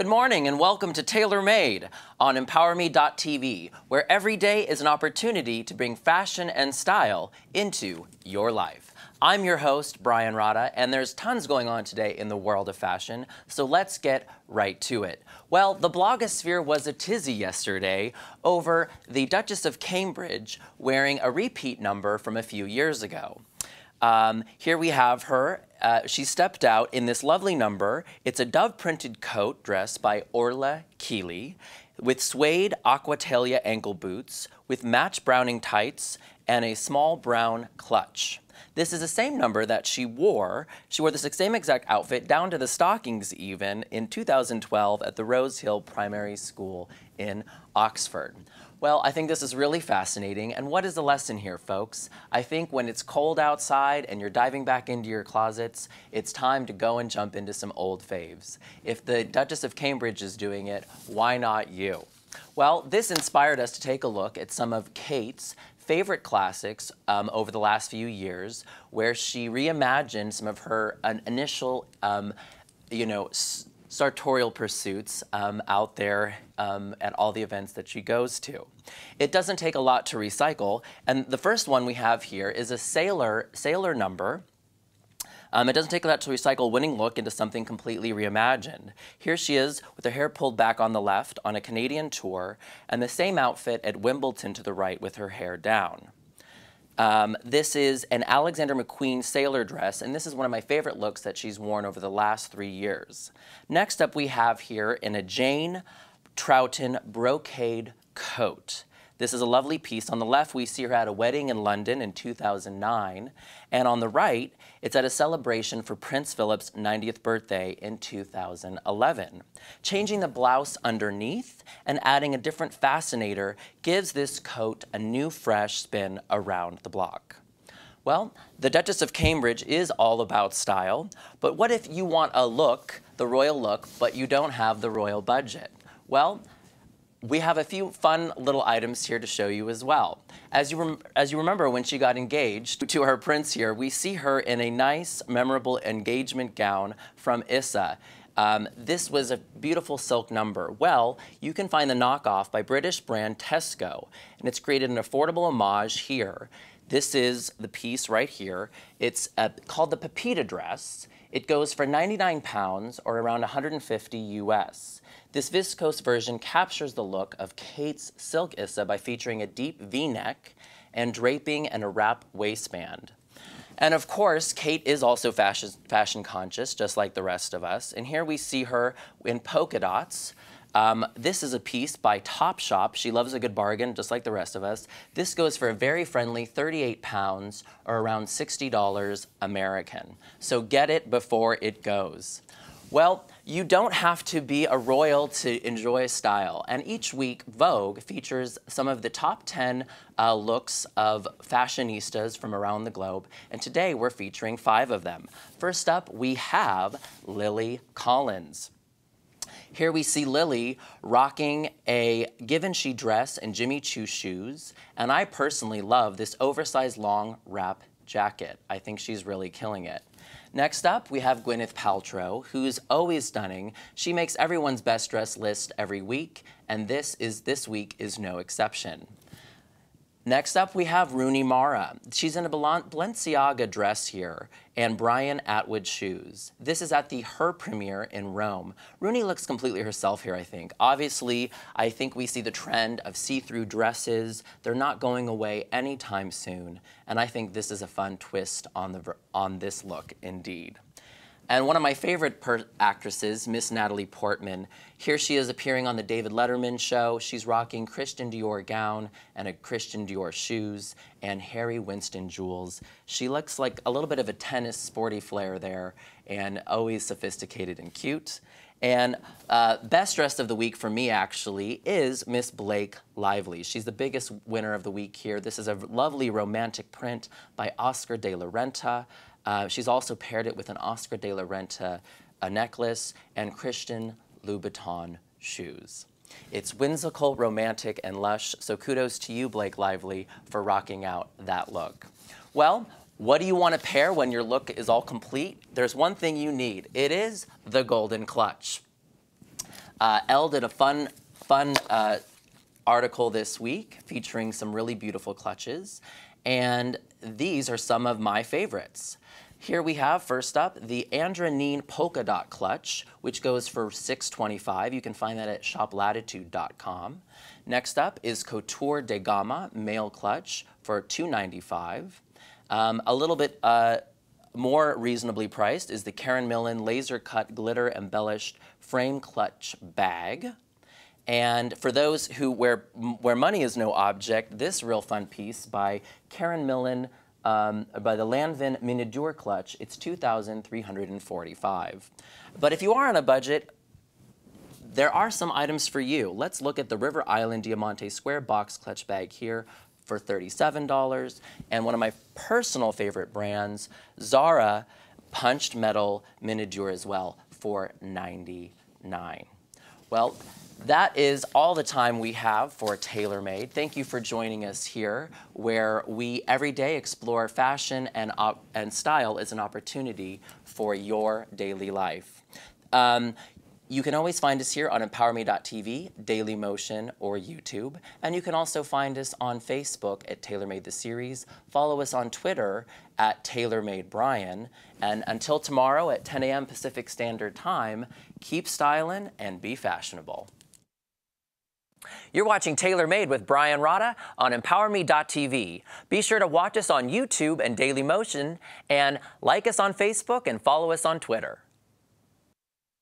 Good morning and welcome to TaylorMade on emPOWERme.tv, where every day is an opportunity to bring fashion and style into your life. I'm your host, Brian Rada, and there's tons going on today in the world of fashion, so let's get right to it. Well, the blogosphere was a tizzy yesterday over the Duchess of Cambridge wearing a repeat number from a few years ago. Here we have her. She stepped out in this lovely number. It's a dove-printed coat dress by Orla Kiely with suede Aquatalia ankle boots with match browning tights and a small brown clutch. This is the same number that she wore. She wore this same exact outfit, down to the stockings even, in 2012 at the Rose Hill Primary School in Oxford. Well, I think this is really fascinating. And what is the lesson here, folks? I think when it's cold outside and you're diving back into your closets, it's time to go and jump into some old faves. If the Duchess of Cambridge is doing it, why not you? Well, this inspired us to take a look at some of Kate's favorite classics over the last few years, where she reimagined some of her initial, sartorial pursuits out there at all the events that she goes to. It doesn't take a lot to recycle, and the first one we have here is a sailor number. It doesn't take a lot to recycle winning look into something completely reimagined. Here she is with her hair pulled back on the left on a Canadian tour, and the same outfit at Wimbledon to the right with her hair down. This is an Alexander McQueen sailor dress, and this is one of my favorite looks that she's worn over the last 3 years. Next up we have here in a Jane Troughton brocade coat. This is a lovely piece. On the left, we see her at a wedding in London in 2009, and on the right, it's at a celebration for Prince Philip's 90th birthday in 2011. Changing the blouse underneath and adding a different fascinator gives this coat a new, fresh spin around the block. Well, the Duchess of Cambridge is all about style, but what if you want a look, the royal look, but you don't have the royal budget? Well, we have a few fun little items here to show you as well. As you remember, when she got engaged to her prince here, we see her in a nice, memorable engagement gown from Issa. This was a beautiful silk number. Well, you can find the knockoff by British brand Tesco, and it's created an affordable homage here. This is the piece right here. It's called the Pepita dress. It goes for £99 or around 150 US. This viscose version captures the look of Kate's silk Issa by featuring a deep V-neck and draping and a wrap waistband. And of course, Kate is also fashion conscious, just like the rest of us. And here we see her in polka dots. This is a piece by Topshop. She loves a good bargain, just like the rest of us. This goes for a very friendly £38 or around $60 American. So get it before it goes. Well, you don't have to be a royal to enjoy style, and each week Vogue features some of the top 10 looks of fashionistas from around the globe, and today we're featuring 5 of them. First up, we have Lily Collins. Here we see Lily rocking a Givenchy dress and Jimmy Choo shoes, and I personally love this oversized long wrap jacket. I think she's really killing it. Next up, we have Gwyneth Paltrow, who's always stunning. She makes everyone's best dress list every week, and this week is no exception. Next up, we have Rooney Mara. She's in a Balenciaga dress here and Brian Atwood shoes. This is at the Her premiere in Rome. Rooney looks completely herself here, I think. Obviously, I think we see the trend of see-through dresses. They're not going away anytime soon, and I think this is a fun twist on this look indeed. And one of my favorite actresses, Miss Natalie Portman, here she is appearing on the David Letterman show. She's rocking Christian Dior gown and a Christian Dior shoes and Harry Winston jewels. She looks like a little bit of a tennis sporty flair there and always sophisticated and cute. And best dressed of the week for me, actually, is Miss Blake Lively. She's the biggest winner of the week here. This is a lovely romantic print by Oscar de la Renta. She's also paired it with an Oscar de la Renta necklace and Christian Louboutin shoes. It's whimsical, romantic, and lush, so kudos to you, Blake Lively, for rocking out that look. Well, what do you want to pair when your look is all complete? There's one thing you need. It is the golden clutch. Elle did a fun article this week featuring some really beautiful clutches, and these are some of my favorites. Here we have, first up, the Andronine polka dot clutch, which goes for $6.25. You can find that at shoplatitude.com. Next up is Couture de Gama male clutch for $2.95. A little bit more reasonably priced is the Karen Millen laser cut glitter embellished frame clutch bag. And for those who where money is no object, this real fun piece by Karen Millen, by the Lanvin Miniature Clutch, it's $2,345. But if you are on a budget, there are some items for you. Let's look at the River Island Diamante Square box clutch bag here for $37. And one of my personal favorite brands, Zara Punched Metal Miniature as well for $99. Well, that is all the time we have for TaylorMade. Thank you for joining us here, where we every day explore fashion and style as an opportunity for your daily life. You can always find us here on emPOWERme.tv, Daily Motion, or YouTube. And you can also find us on Facebook at TaylorMade The Series. Follow us on Twitter at TaylorMadeBrian. And until tomorrow at 10 a.m. Pacific Standard Time, keep styling and be fashionable. You're watching TaylorMade with Brian Rada on emPOWERme.tv. Be sure to watch us on YouTube and Daily Motion, and like us on Facebook and follow us on Twitter.